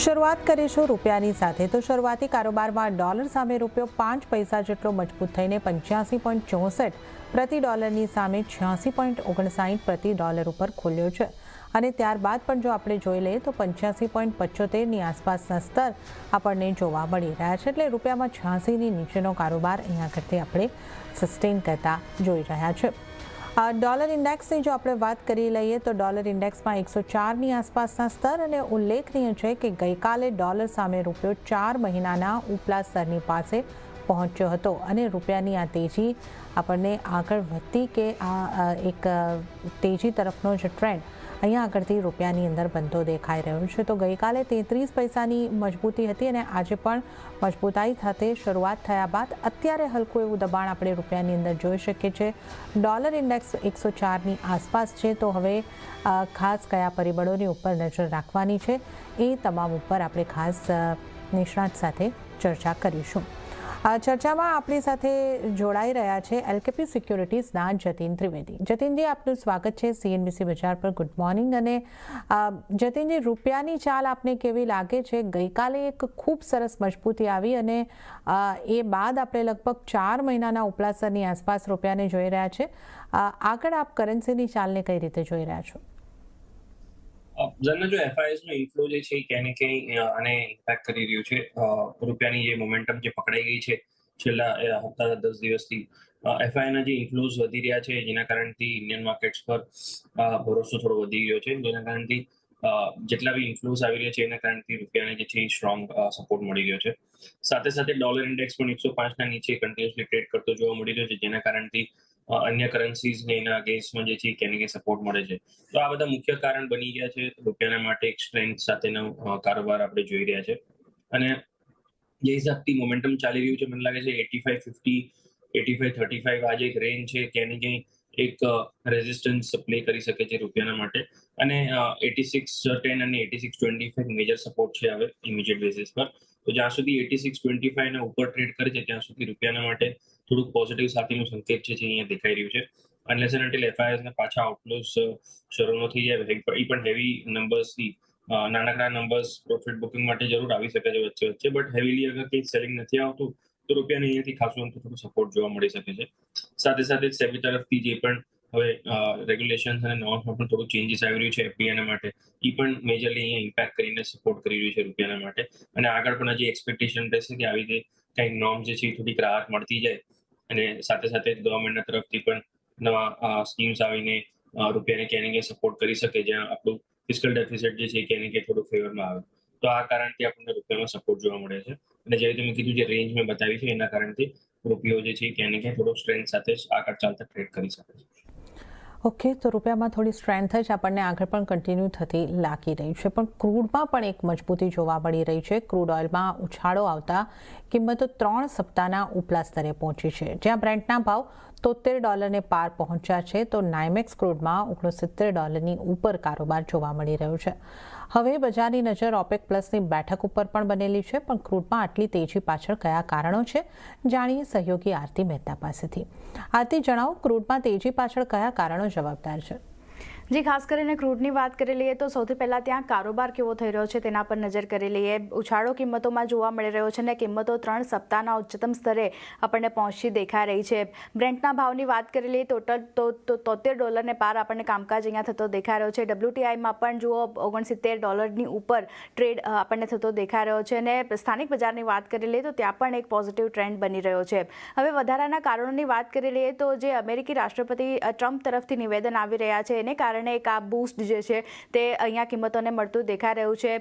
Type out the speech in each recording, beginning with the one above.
શરૂઆત કરીશું રૂપિયાની સાથે તો શરૂઆતી કારોબારમાં ડોલર સામે રૂપિયો 5 પૈસા જેટલો મજબૂત થઈને 85.64 પ્રતિ ડોલરની સામે 86.59 પ્રતિ ડોલર ઉપર ખુલ્યો છે અને ત્યારબાદ પણ જો આપણે જોઈ લઈએ તો 85.75ની આસપાસના સ્તર આપણને જોવા મળી રહ્યા છે એટલે રૂપિયામાં 86ની નીચેનો કારોબાર અહીંયા કરતી આપણે સસ્ટેન કરતા જોઈ રહ્યા છે। ડોલર ઇન્ડેક્સની જો આપણે વાત કરી લઈએ તો ડોલર ઇન્ડેક્સમાં 104ની આસપાસના સ્તર અને ઉલ્લેખનીય છે કે ગઈકાલે ડોલર સામે રૂપિયો 4 મહિનાના ઉપલા સ્તરની પાસે પહોંચ્યો હતો અને રૂપિયાની આ તેજી આપણને આગળ વધતી કે આ એક તેજી તરફનો જે ટ્રેન્ડ અહીંયા આગળથી રૂપિયાની અંદર બનતો દેખાઈ રહ્યો છે। તો ગઈકાલે 33 પૈસાની મજબૂતી હતી અને આજે પણ મજબૂતાઈ સાથે શરૂઆત થયા બાદ અત્યારે હલકું એવું દબાણ આપણે રૂપિયાની અંદર જોઈ શકીએ છીએ। ડોલર ઇન્ડેક્સ 104ની આસપાસ છે તો હવે ખાસ કયા પરિબળોની ઉપર નજર રાખવાની છે એ તમામ ઉપર આપણે ખાસ નિષ્ણાત સાથે ચર્ચા કરીશું। ચર્ચામાં આપણી સાથે જોડાઈ રહ્યા છે એલકેપી સિક્યોરિટીઝના જતીન ત્રિવેદી। જતીનજી, આપનું સ્વાગત છે સીએનબીસી બજાર પર। Good morning. અને જતીનજી, રૂપિયાની ચાલ આપને કેવી લાગે છે? ગઈકાલે એક ખૂબ સરસ મજબૂતી આવી અને એ બાદ આપણે લગભગ 4 મહિનાના ઉપલા સ્તરની આસપાસ રૂપિયાને જોઈ રહ્યા છે। આગળ આપ કરન્સીની ચાલને કઈ રીતે જોઈ રહ્યા છો? જો એફઆઈએસ નો ઇન્ફ્લો જે છે ક્યાંય ને ક્યાંય આને ઇમ્પેક્ટ કરી રહ્યું છે। રૂપિયાની જે મોમેન્ટમ જે પકડાઈ ગઈ છે છેલ્લા હપ્તા 10 દિવસથી, એફઆઈના જે ઇન્ફ્લોઝ વધી રહ્યા છે જેના કારણથી ઇન્ડિયન માર્કેટ્સ પર ભરોસો થોડો વધી ગયો છે, જેના કારણથી જેટલા બી ઇન્ફ્લોઝ આવી રહ્યા છે એના કારણથી રૂપિયાને જે છે સ્ટ્રોંગ સપોર્ટ મળી ગયો છે। સાથે સાથે ડોલર ઇન્ડેક્સ પણ 105ના નીચે કન્ટિન્યુઅસલી ટ્રેડ કરતો જોવા મળી રહ્યો છે, જેના કારણથી અન્ય કરન્સીઝને એના અગેન્સ્ટમાં જે છે ક્યાંય સપોર્ટ મળે છે। તો આ બધા મુખ્ય કારણ બની ગયા છે રૂપિયાના માટે એક સ્ટ્રેન્થ સાથેનો કારોબાર આપણે જોઈ રહ્યા છે। અને જે હિસાબથી મોમેન્ટમ ચાલી રહ્યું છે મને લાગે છે 85-50, 85-35 આજે એક રેન્જ છે, ક્યાંય ક્યાંય એક રેઝિસ્ટન્સ પ્લે કરી શકે છે રૂપિયાના માટે। અને 86.10 અને 86.25 મેજર સપોર્ટ છે હવે ઇમિડિયેટ બેસિસ પર। તો જ્યાં સુધી 86.25 ના ઉપર ટ્રેડ કરે છે ત્યાં સુધી રૂપિયાના માટે થોડુંક પોઝિટિવ સાથેનું સંકેત છે જે અહીંયા દેખાઈ રહ્યું છે। અનલેસ એન્ડ અન્ટિલ એફઆઈએસના પાછા આઉટફ્લોઝ શરૂ ન થઈ જાય, એ પણ હેવી નંબર્સથી નાનકડા નંબર્સ પ્રોફિટ બુકિંગ માટે જરૂર આવી શકે છે વચ્ચે વચ્ચે, બટ હેવીલી અગર કંઈ સેલિંગ નથી આવતું તો રૂપિયાને અહીંયાથી ખાસું અંતર થોડું સપોર્ટ જોવા મળી શકે છે। સાથે સાથે સેબી તરફથી જે પણ હવે રેગ્યુલેશન્સ અને નોર્મ્સમાં પણ થોડું ચેન્જીસ આવી રહ્યું છે એફપીઆઈના માટે, એ પણ મેજરલી અહીંયા ઇમ્પેક્ટ કરીને સપોર્ટ કરી રહ્યું છે રૂપિયાના માટે। અને આગળ પણ હજી એક્સપેક્ટેશન રહેશે કે આવી રીતે કંઈક નોર્મ જે છે એ થોડીક રાહત મળતી જાય અને સાથે સાથે ગવર્મેન્ટના તરફથી પણ નવા સ્કીમ્સ આવીને રૂપિયાને ક્યાંય ને ક્યાંય સપોર્ટ કરી શકે, જ્યાં આપણું ફિસ્કલ ડેફિસિટ જે છે ક્યાંય ને ક્યાંય થોડું ફેવરમાં આવે। તો આ કારણથી આપણને રૂપિયામાં સપોર્ટ જોવા મળે છે અને જેવી તમે કીધું જે રેન્જ મેં બતાવી છે એના કારણથી રૂપિયો જે છે ક્યાંય ને ક્યાંય થોડો સ્ટ્રેન્થ સાથે આગળ ચાલતા ટ્રેડ કરી શકે છે। ઓકે, તો રૂપિયામાં થોડી સ્ટ્રેન્થ જ આપણને આગળ પણ કન્ટિન્યુ થતી લાગી રહી છે, પણ ક્રૂડમાં પણ એક મજબૂતી જોવા મળી રહી છે। ક્રૂડ ઓઇલમાં ઉછાળો આવતા કિંમતો 3 સપ્તાહના ઉપલા સ્તરે પહોંચી છે, જ્યાં બ્રેન્ટના ભાવ $73 પાર પહોંચ્યા છે તો નાઇમેક્સ ક્રૂડમાં $69 ઉપર કારોબાર જોવા મળી રહ્યો છે। હવે બજારની નજર ઓપેક પ્લસની બેઠક ઉપર પણ બનેલી છે, પણ ક્રૂડમાં આટલી તેજી પાછળ કયા કારણો છે જાણીએ સહયોગી આરતી મહેતા પાસેથી। આરતી, જણાવો, ક્રૂડમાં તેજી પાછળ કયા કારણો જવાબદાર છે? જી, ખાસ કરીને ક્રૂડની વાત કરી લઈએ તો સૌથી પહેલાં ત્યાં કારોબાર કેવો થઈ રહ્યો છે તેના પર નજર કરી લઈએ। ઉછાળો કિંમતોમાં જોવા મળી રહ્યો છે અને કિંમતો 3 સપ્તાહના ઉચ્ચતમ સ્તરે આપણને પહોંચી દેખાઈ રહી છે। બ્રેન્ટના ભાવની વાત કરી લઈએ ટોટલ તો $73 પાર આપણને કામકાજ અહીંયા થતો દેખાઈ રહ્યો છે। WTIમાં પણ જુઓ $69 ઉપર ટ્રેડ આપણને થતો દેખાઈ રહ્યો છે અને સ્થાનિક બજારની વાત કરી લઈએ તો ત્યાં પણ એક પોઝિટિવ ટ્રેન્ડ બની રહ્યો છે। હવે વધારાના કારણોની વાત કરી લઈએ તો જે અમેરિકી રાષ્ટ્રપતિ ટ્રમ્પ તરફથી નિવેદન આવી રહ્યા છે એને કારણે એક આ બૂસ્ટ જે છે તે અહીંયા કિંમતોને મળતું દેખાઈ રહ્યું છે।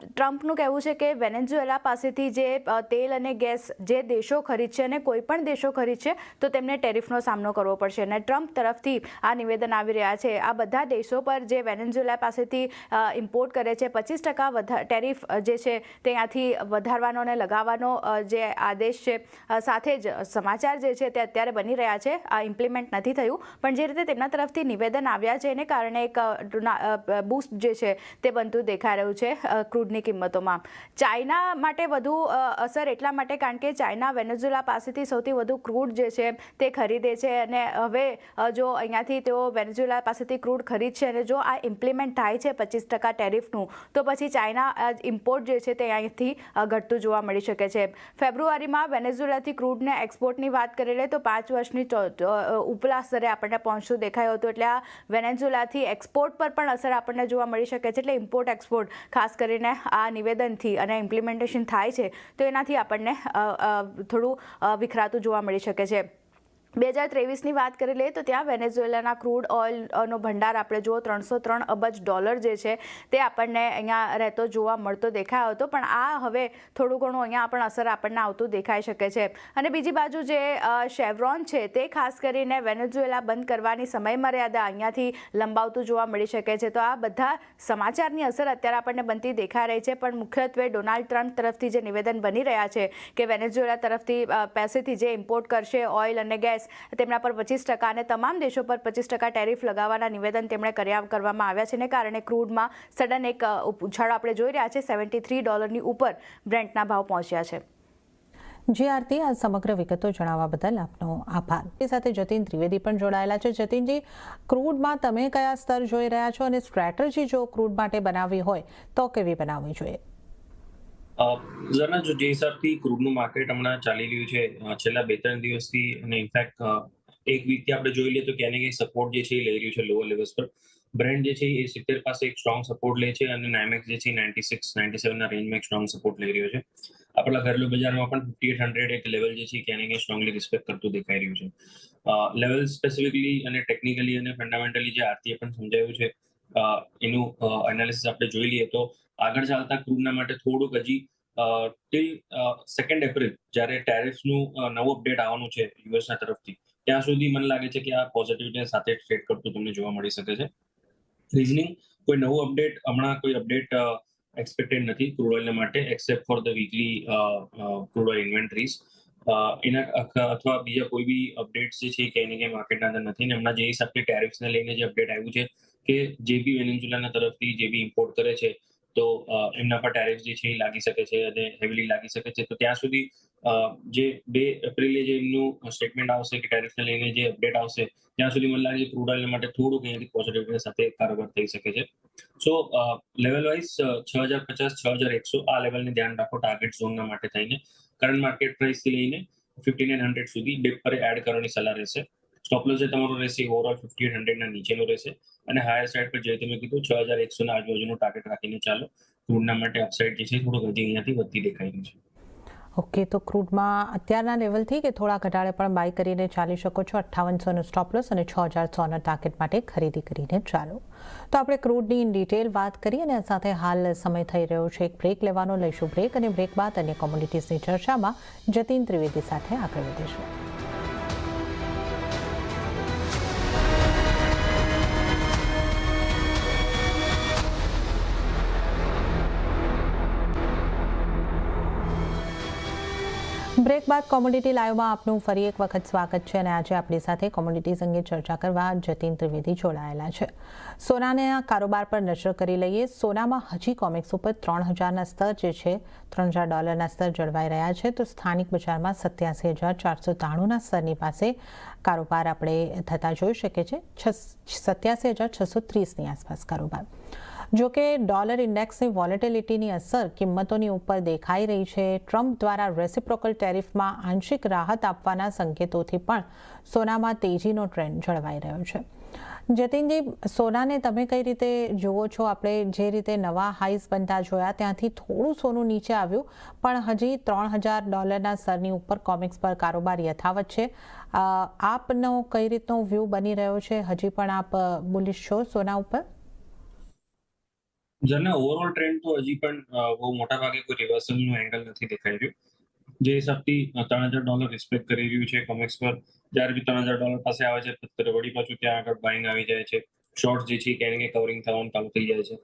ટ્રમ્પનું કહેવું છે કે વેનેઝુએલા પાસેથી જે તેલ અને ગેસ જે દેશો ખરીદશે અને કોઈ પણ દેશો ખરીદશે તો તેમને ટેરિફનો સામનો કરવો પડશે અને ટ્રમ્પ તરફથી આ નિવેદન આવી રહ્યા છે। આ બધા દેશો પર જે વેનેઝુએલા પાસેથી ઇમ્પોર્ટ કરે છે 25% ટેરિફ જે છે તે ત્યાંથી વધારવાનો અને લગાવવાનો જે આદેશ છે, સાથે જ સમાચાર જે છે તે અત્યારે બની રહ્યા છે, આ ઇમ્પ્લિમેન્ટ નથી થયું, પણ જે રીતે તેમના તરફથી નિવેદન આવ્યા છે એને જેને કારણે એક બૂસ્ટ જે છે તે બનતું દેખાઈ રહ્યું છે ક્રૂડની કિંમતોમાં. ચાઇના માટે વધુ અસર એટલા માટે કારણ કે ચાઇના વેનેઝુએલા પાસેથી સૌથી વધુ ક્રૂડ જે છે તે ખરીદે છે અને હવે જો અહીંયાથી તેઓ વેનેઝુએલા પાસેથી ક્રૂડ ખરીદશે અને જો આ ઇમ્પ્લિમેન્ટ થાય છે 25% ટેરિફનું, તો પછી ચાઇના ઇમ્પોર્ટ જે છે તે અહીંથી ઘટતું જોવા મળી શકે છે. ફેબ્રુઆરીમાં વેનેઝુએલાથી ક્રૂડને એક્સપોર્ટની વાત કરી લઈએ તો 5 વર્ષની ઉપલા સ્તરે આપણને પહોંચતું દેખાયું હતું. એટલે આ વેનેઝુએલાથી એક્સપોર્ટ પર પણ અસર આપણને જોવા મળી શકે છે. એટલે ઇમ્પોર્ટ એક્સપોર્ટ ખાસ કરીને આ નિવેદનથી અને ઇમ્પ્લિમેન્ટેશન થાય છે તો એનાથી આપણને થોડું વિખરાતું જોવા મળી શકે છે. 2023ની વાત કરી લઈએ તો ત્યાં વેનેઝુએલાના ક્રૂડ ઓઇલનો ભંડાર આપણે જુઓ $303 અબજ જે છે તે આપણને અહીંયા રહેતો જોવા મળતો દેખાયો હતો. પણ આ હવે થોડું ઘણું અહીંયા પણ અસર આપણને આવતું દેખાઈ શકે છે. અને બીજી બાજુ જે શેવરોન છે તે ખાસ કરીને વેનેઝુએલા બંધ કરવાની સમયમર્યાદા અહીંયાથી લંબાવતું જોવા મળી શકે છે. તો આ બધા સમાચારની અસર અત્યારે આપણને બનતી દેખાઈ રહી છે. પણ મુખ્યત્વે ડોનાલ્ડ ટ્રમ્પ તરફથી જે નિવેદન બની રહ્યા છે કે વેનેઝુએલા તરફથી પાસેથી જે ઇમ્પોર્ટ કરશે ઓઇલ અને ગેસ તેમના પર 25% અને તમામ દેશો પર 25% ટેરિફ લગાવવાના નિવેદન તેમણે કરવામાં આવ્યા છે. ને કારણે ક્રૂડમાં સડન એક ઉછાળો આપણે જોઈ રહ્યા છે. $73 ઉપર બ્રેન્ટના ભાવ પહોંચ્યા છે. જી આરતી, આ સમગ્ર વિગતો જણાવવા બદલ આપનો આભાર. એ સાથે જતીન ત્રિવેદી પણ જોડાયેલા છે. જતીનજી, ક્રૂડમાં તમે કયા સ્તર જોઈ રહ્યા છો અને સ્ટ્રેટેજી જો ક્રૂડ માટે બનાવવી હોય તો કેવી બનાવવી જોઈએ? ઝરના, જો જે હિસાબથી ક્રૂડનું માર્કેટ હમણાં ચાલી રહ્યું છે છેલ્લા 2-3 દિવસથી, અને ઇનફેક્ટ એક વીકથી આપણે જોઈ લઈએ તો ક્યાંય ને ક્યાંય સપોર્ટ જે છે એ લઈ રહ્યું છે લોઅર લેવલ્સ પર. બ્રેન્ટ જે છે એ 70 પાસે એક સ્ટ્રોંગ સપોર્ટ લે છે અને નાયમેક્સ જે છે 96-97 ના રેન્જમાં એક સ્ટ્રોંગ સપોર્ટ લઈ રહ્યો છે. આપણા ઘરેલું બજારમાં પણ 5800 એક લેવલ જે છે ક્યાંય ને ક્યાંય સ્ટ્રોંગલી રિસ્પેક્ટ કરતું દેખાઈ રહ્યું છે. લેવલ સ્પેસિફિકલી અને ટેકનિકલી અને ફંડામેન્ટલી જે આરતીએ પણ સમજાવ્યું છે એનું એનાલિસિસ આપણે જોઈ લઈએ તો આગળ ચાલતા ક્રૂડના માટે થોડુંક હજી ટિલ 2 એપ્રિલ જ્યારે ટેરિફનું નવું અપડેટ આવવાનું છે યુએસના તરફથી, ત્યાં સુધી મને લાગે છે કે આ પોઝિટિવનેસ સાથે ટ્રેડ કરતું તમને જોવા મળી શકે છે. રીઝનિંગ, કોઈ નવું અપડેટ હમણાં કોઈ અપડેટ એક્સપેક્ટેડ નથી ક્રૂડ ઓઇલના માટે accept for the weekly crude oil inventories. એના અથવા બીજા કોઈ બી અપડેટ્સ જે છે ક્યાંય ને ક્યાંય માર્કેટના અંદર નથી. ને હમણાં જે હિસાબથી ટેરિફ્સને લઈને જે અપડેટ આવ્યું છે કે જે બી વેનેઝુએલાના તરફથી જે બી ઇમ્પોર્ટ કરે છે તો એમના પર ટેરિફ જે છે એ લાગી શકે છે અને હેવીલી લાગી શકે છે. તો ત્યાં સુધી જે 2 એપ્રિલે જે એમનું સ્ટેટમેન્ટ આવશે કે ટેરિફને લઈને જે અપડેટ આવશે ત્યાં સુધી મને લાગે છે ક્રૂડ ઓઇલ માટે થોડુંક અહીંયાથી પોઝિટિવનેસ સાથે કારોબાર થઈ શકે છે. સો લેવલ વાઇઝ 6050-6100 આ લેવલને ધ્યાન રાખો ટાર્ગેટ ઝોનના માટે થઈને. કરંટ માર્કેટ પ્રાઇસથી લઈને 5900 સુધી ડિપ પર એડ કરવાની સલાહ રહેશે. સ્ટોપ લોસ જે તમારો રહેશે ઓવરઓલ 5800 ના નીચેનો રહેશે અને હાયર સાઇડ પર જે તમે કીધું 6100 ના આજુબાજુનો ટાર્ગેટ રાખીને ચાલો. ક્રૂડના માટે અપસાઇડ જે છે થોડુંક હજી અહીંયાથી વધતી દેખાઈ રહ્યું છે. ઓકે, તો ક્રૂડમાં અત્યારના લેવલથી કે થોડા ઘટાડે પણ બાય કરીને ચાલી શકો છો. 5800નો સ્ટોપ લોસ અને 6100ના ટાર્ગેટ માટે ખરીદી કરીને ચાલો. તો આપણે ક્રૂડની ઇન ડિટેલ વાત કરી અને સાથે હાલ સમય થઈ રહ્યો છે એક બ્રેક લેવાનો. લઈશું બ્રેક અને બ્રેક બાદ અન્ય કોમોડિટીઝની ચર્ચામાં જતીન ત્રિવેદી સાથે આગળ વધીશું. બ્રેક બાદ કોમોડિટી લાઈવમાં આપનું ફરી એક વખત સ્વાગત છે અને આજે આપણી સાથે કોમોડિટીઝ અંગે ચર્ચા કરવા જતીન ત્રિવેદી જોડાયેલા છે. સોનાના કારોબાર પર નજર કરી લઈએ. સોનામાં હજી કોમેક્સ ઉપર $3000ના સ્તર જે છે $3000ના સ્તર જળવાઈ રહ્યા છે. તો સ્થાનિક બજારમાં 87,493ના સ્તરની પાસે કારોબાર આપણે થતા જોઈ શકીએ છીએ. 87,630ની આસપાસ કારોબાર. જો કે ડોલર ઇન્ડેક્સની વોલેટિલિટીની અસર કિંમતોની ઉપર દેખાઈ રહી છે. ટ્રમ્પ દ્વારા રેસિપ્રોકલ ટેરિફમાં આંશિક રાહત આપવાના સંકેતોથી પણ સોનામાં તેજીનો ટ્રેન્ડ જળવાઈ રહ્યો છે. જતીનજી, સોનાને તમે કઈ રીતે જુઓ છો? આપણે જે રીતે નવા હાઈસ બનતા જોયા ત્યાંથી થોડું સોનું નીચે આવ્યું પણ હજી $3000ના સ્તરની ઉપર કોમેક્સ પર કારોબાર યથાવત છે. આપનો કઈ રીતનો વ્યૂ બની રહ્યો છે? હજી પણ આપ બુલિશ છો સોના ઉપર? જેના ઓવરઓલ ટ્રેન્ડ તો હજી પણ બહુ મોટા ભાગે કોઈ રિવર્સલનું એંગલ નથી દેખાઈ રહ્યું. જે હિસાબથી $3000 રિસ્પેક્ટ કરી રહ્યું છે કોમેક્સ પર, જ્યારે બી $3000 પાસે આવે છે ત્યારે વળી પાછું ત્યાં આગળ બાઇંગ આવી જાય છે. શોર્ટ જે છે ક્યાંય કવરિંગ થવાનું ચાલુ થઈ જાય છે.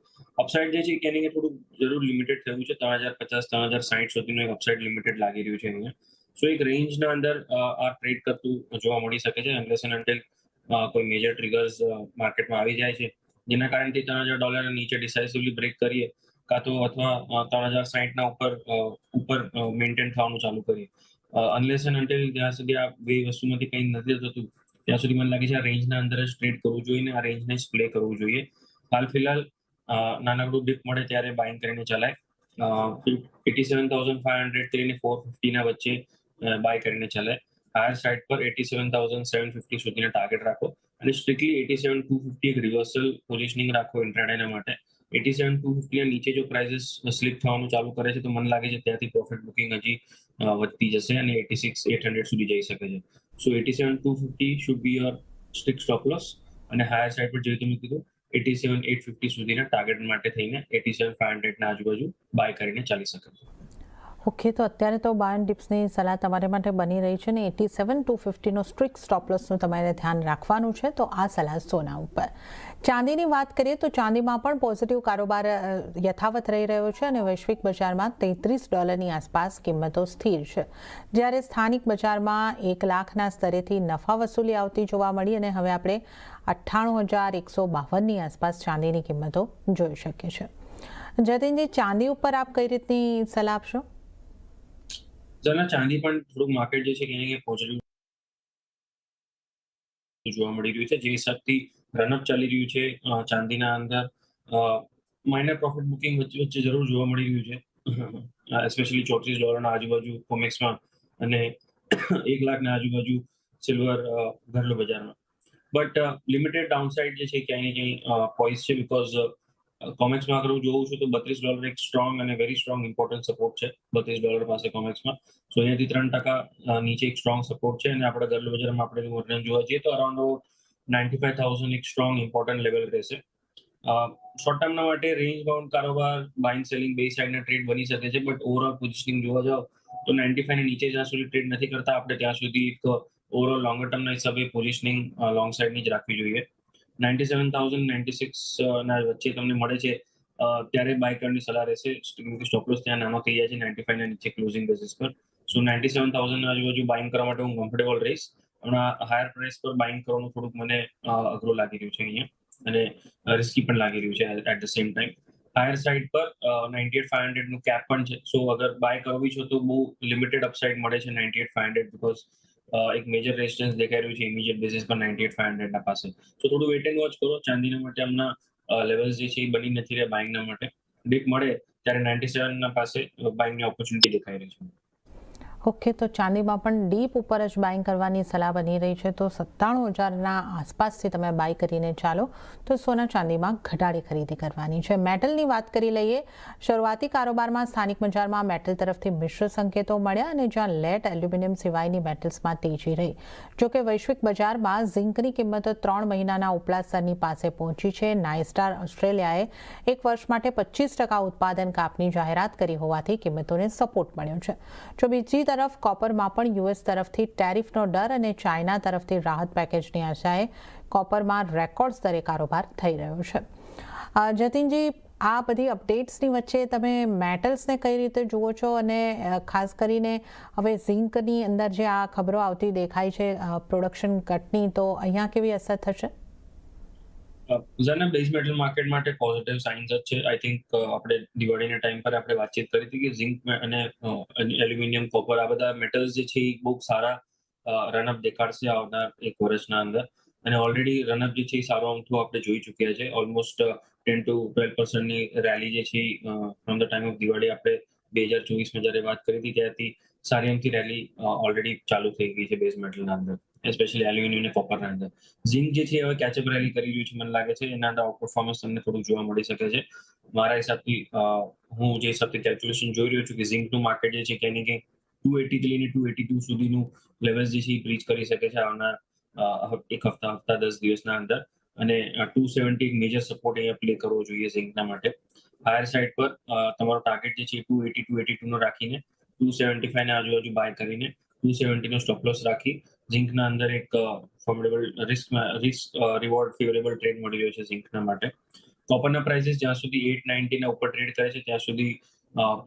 અપસાઇડ જે છે ક્યાંય થોડું જરૂર લિમિટેડ થયું છે. 3050-3060 સુધીનું એક અપસાઇડ લિમિટેડ લાગી રહ્યું છે અહીંયા. સો એક રેન્જના અંદર આ ટ્રેડ કરતું જોવા મળી શકે છે અનલેસ એન્ડ અન્ટિલ કોઈ મેજર ટ્રિગર્સ માર્કેટમાં આવી જાય છે જેના કારણથી 3000 નીચે ડિસાઇસિવલી બ્રેક કરીએ કાં તો અથવા 3060ના ઉપર મેન્ટેન થવાનું ચાલુ કરીએ અનલેસ એન્ડ અન્ટિલ જ્યાં સુધી આ બે વસ્તુમાંથી કંઈ નથી થતું ત્યાં સુધી મને લાગે છે આ રેન્જના અંદર જ ટ્રેડ કરવું જોઈએ ને આ રેન્જને જ પ્લે કરવું જોઈએ. હાલ ફિલહાલ નાનકડું ડીપ મળે ત્યારે બાઇંગ કરીને ચલાય. 87,500 થી 450 વચ્ચે બાય કરીને ચલાય. હાયર સાઇડ પર 87,750 સુધીના ટાર્ગેટ રાખો અને સ્ટ્રિક્ટલી 87,250 એક રિવર્સલ પોઝિશનિંગ રાખો ઇન્ટ્રાડેના માટે. 87,250 નીચે જો પ્રાઇસીસ સ્લીપ થવાનું ચાલુ કરે છે તો મને લાગે છે ત્યાંથી પ્રોફિટ બુકિંગ હજી વધતી જશે અને 86,800 સુધી જઈ શકે છે. સો 87,250 should be your strict stop loss અને હાયર સાઇડ પર જે તમે કીધું 87,850 સુધીના ટાર્ગેટ માટે થઈને 87,500 ના આજુબાજુ બાય કરીને ચાલી શકે છે. ઓકે, તો અત્યારે તો બાય એન્ડ ડિપ્સની સલાહ તમારે માટે બની રહી છે ને 87,250નો સ્ટ્રિક્ટ સ્ટોપ લોસનું તમારે ધ્યાન રાખવાનું છે. તો આ સલાહ સોના ઉપર. ચાંદીની વાત કરીએ તો ચાંદીમાં પણ પોઝિટિવ કારોબાર યથાવત રહી રહ્યો છે અને વૈશ્વિક બજારમાં $33 આસપાસ કિંમતો સ્થિર છે, જ્યારે સ્થાનિક બજારમાં 1 લાખના સ્તરેથી નફા વસૂલી આવતી જોવા મળી અને હવે આપણે 98,152ની આસપાસ ચાંદીની કિંમતો જોઈ શકીએ છીએ. જતીનજી, ચાંદી ઉપર આપ કઈ રીતની સલાહ આપશો? ચાંદી પણ થોડુંક માર્કેટ જે છે કે પોઝિટિવ જોવા મળી રહ્યું છે. જે હિસાબથી રનઅપ ચાલી રહ્યું છે ચાંદીના અંદર માઇનર પ્રોફિટ બુકિંગ વચ્ચે જરૂર જોવા મળી રહ્યું છે, એસ્પેશિયલી $34 આજુબાજુ કોમેક્સમાં અને 1 લાખના આજુબાજુ સિલ્વર ઘરેલું બજારમાં. બટ લિમિટેડ ડાઉનસાઇડ જે છે ક્યાંય ને ક્યાંય પોઈઝ છે બીકોઝ કોમેક્સમાં અગર હું જોઉં છું તો $32 એક સ્ટ્રોંગ અને વેરી સ્ટ્રોંગ ઇમ્પોર્ટન્ટ સપોર્ટ છે $32 પાસે કોમેક્સમાં. સો અહીંયાથી 3% નીચે એક સ્ટ્રોંગ સપોર્ટ છે અને આપણે ઘરેલું બજારમાં આપણે વર્તન જોવા જઈએ તો અરાઉન્ડ 95,000 એક સ્ટ્રોંગ ઇમ્પોર્ટન્ટ લેવલ રહેશે. શોર્ટ ટર્મના માટે રેન્જ બાઉન્ડ કારોબાર બાઇંગ સેલિંગ બે સાઇડના ટ્રેડ બની શકે છે, બટ ઓવરઓલ પોઝિશનિંગ જોવા જાવ તો 95 ની નીચે જ્યાં સુધી ટ્રેડ નથી કરતા આપણે ત્યાં સુધી એક ઓવરઓલ લોંગર ટર્મના હિસાબે પોઝિશનિંગ લોંગ સાઇડની જ રાખવી જોઈએ. 97,096 ના વચ્ચે તમને મળે છે ત્યારે બાય કરવાની સલાહ રહેશે. સ્ટોપ લોસ ત્યાં નાનો થઈ જાય છે 95 ના નીચે ક્લોઝિંગ બેસિસ પર. સો 97,000 ના આજુબાજુ બાઇંગ કરવા માટે હું કમ્ફર્ટેબલ રહીશ. હમણાં હાયર પ્રાઇસ પર બાઇંગ કરવાનું થોડુંક મને અઘરું લાગી રહ્યું છે અહીંયા અને રિસ્કી પણ લાગી રહ્યું છે at the same time. Higher side પર 98,500 નું કેપ પણ છે. સો અગર બાય કરવી છે તો બહુ લિમિટેડ અપસાઇડ મળે છે 98,500 બીકોઝ એક મેજર રેઝિસ્ટન્સ દેખાઈ રહ્યું છે ઇમિડિયેટ બેસિસ પર 98,500 ના પાસે. તો થોડું વેટ એન્ડ વોચ કરો. ચાંદીના માટે હમણાં લેવલ્સ જે છે એ બની નથી રહ્યા બાઇંગના માટે. ડીપ મળે ત્યારે 97 ના પાસે બાઇંગની ઓપોર્ચ્યુનિટી દેખાઈ રહી છે. ઓકે, તો ચાંદીમાં પણ ડીપ ઉપર જ બાઇંગ કરવાની સલાહ બની રહી છે. તો 97,000ના આસપાસથી તમે બાય કરીને ચાલો. તો સોના ચાંદીમાં ઘટાડી ખરીદી કરવાની છે. મેટલની વાત કરી લઈએ. શરૂઆતી કારોબારમાં સ્થાનિક બજારમાં મેટલ તરફથી મિશ્ર સંકેતો મળ્યા અને જ્યાં લેડ એલ્યુમિનિયમ સિવાયની મેટલ્સમાં તેજી રહી. જોકે વૈશ્વિક બજારમાં ઝિંકની કિંમતો 3 મહિનાના ઉપલા સ્તરની પાસે પહોંચી છે. નાઇસ્ટાર ઓસ્ટ્રેલિયાએ 1 વર્ષ માટે 25% ઉત્પાદન કાપની જાહેરાત કરી હોવાથી કિંમતોને સપોર્ટ મળ્યો છે. જો બીજી તરફ કોપરમાં પણ યુએસ તરફથી ટેરિફનો ડર અને ચાઇના તરફથી રાહત પેકેજની આશાએ કોપરમાં રેકોર્ડ સ્તરે કારોબાર થઈ રહ્યો છે. જતીનજી, આ બધી અપડેટ્સની વચ્ચે તમે મેટલ્સને કઈ રીતે જુઓ છો અને ખાસ કરીને હવે ઝિંકની અંદર જે આ ખબરો આવતી દેખાય છે પ્રોડક્શન કટની, તો અહીંયા કેવી અસર થશે? બેઝ મેટલ માર્કેટ માટે પોઝિટિવ સાઇન્સ જ છે. આઈ થિંક આપણે દિવાળીના ટાઈમ પર આપણે વાતચીત કરી હતી કે ઝિંક અને એલ્યુમિનિયમ કોપર આ બધા મેટલ્સ જે છે એ બહુ સારા રનઅપ દેખાડશે આવનાર 1 વર્ષના અંદર અને ઓલરેડી રનઅપ જે છે એ સારો અમથું આપણે જોઈ ચૂક્યા છે. ઓલમોસ્ટ 10 to 12%ની રેલી જે છે from the time of Diwali આપણે 2024માં જ્યારે વાત કરી હતી ત્યારથી સારી અમથી રેલી ઓલરેડી ચાલુ થઈ ગઈ છે બેઝ મેટલના અંદર, એસ્પેશિયલી એલ્યુમિનિયમ અને કોપરના અંદર. ઝિંક જે છે હવે કેચઅપ રેલી કરી રહ્યું છે મને લાગે છે. એના અંદર આઉટ પરફોર્મન્સ તમને થોડું જોવા મળી શકે છે. મારા હિસાબથી હું જે હિસાબથી કેલ્ક્યુલેશન જોઈ રહ્યો છું કે ઝિંકનું માર્કેટ જે છે ક્યાંય ને ક્યાંય 280 થી લઈને 282 સુધીનું લેવલ્સ જે છે એ બ્રીચ કરી શકે છે આવનાર એક હપ્તા 10 દિવસના અંદર અને 270 એક મેજર સપોર્ટ અહીંયા પ્લે કરવો જોઈએ ઝિંકના માટે. હાયર સાઇડ પર તમારો ટાર્ગેટ જે છે 280 282 નો રાખીને 275 ના આજુબાજુ બાય કરીને 270 નો સ્ટોપ લોસ રાખી ઝિંકના અંદર એક ફોર્મેડેબલ રિસ્ક રિવોર્ડ ફેવરેબલ ટ્રેડ મળી રહ્યો છે ઝિંકના માટે. કોપરના પ્રાઇસીસ જ્યાં સુધી 890 ના ઉપર ટ્રેડ કરે છે ત્યાં સુધી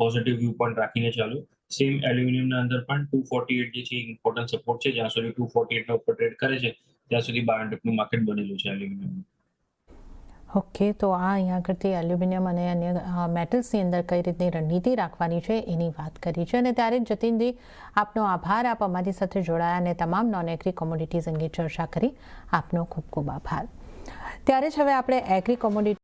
પોઝિટિવ વ્યૂ પોઈન્ટ રાખીને ચાલુ. સેમ એલ્યુમિનિયમના અંદર પણ 248 જે છે ઇમ્પોર્ટન્ટ સપોર્ટ છે. જ્યાં સુધી 248 ના ઉપર ટ્રેડ કરે છે ત્યાં સુધી બાય નું માર્કેટ બનેલું છે એલ્યુમિનિયમનું. ઓકે, તો આ અહીંયા આગળથી એલ્યુમિનિયમ અને અન્ય મેટલ્સની અંદર કઈ રીતની રણનીતિ રાખવાની છે એની વાત કરી છે. અને ત્યારે જ જતીનજી, આપનો આભાર. આપ અમારી સાથે જોડાયા અને તમામ નોન એગ્રી કોમોડિટીઝ અંગે ચર્ચા કરી. આપનો ખૂબ ખૂબ આભાર. ત્યારે જ હવે આપણે એગ્રી કોમોડિટી